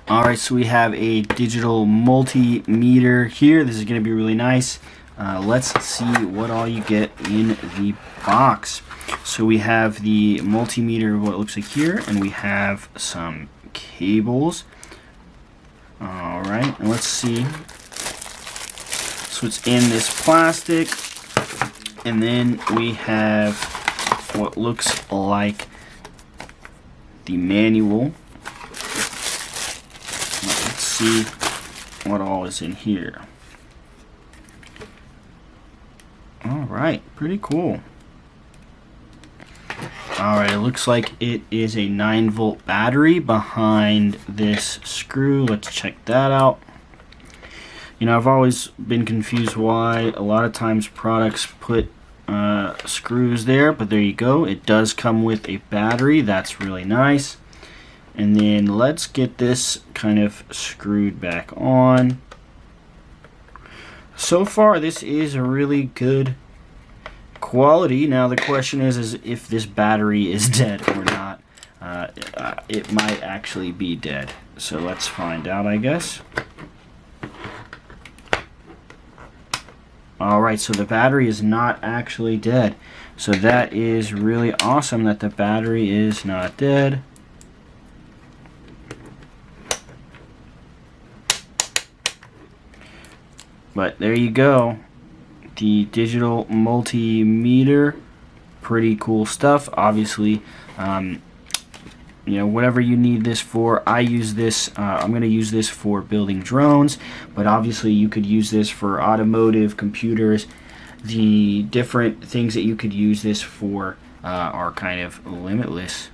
Alright, so we have a digital multimeter here. This is going to be really nice. Let's see what all you get in the box. So we have the multimeter, what it looks like here, and we have some cables. Alright, and let's see. So it's in this plastic, and then we have what looks like the manual. Let's see what all is in here. Alright, pretty cool. Alright, it looks like it is a 9-volt battery behind this screw. Let's check that out. You know, I've always been confused why a lot of times products put screws there, but there you go. It does come with a battery. That's really nice. And then let's get this kind of screwed back on. So far, this is a really good quality. Now the question is if this battery is dead or not. It might actually be dead. So let's find out, I guess. Alright, so the battery is not actually dead. So that is really awesome that the battery is not dead. But there you go. The digital multimeter. Pretty cool stuff. Obviously, you know, whatever you need this for. I use this, I'm going to use this for building drones, but obviously you could use this for automotive, computers. The different things that you could use this for are kind of limitless.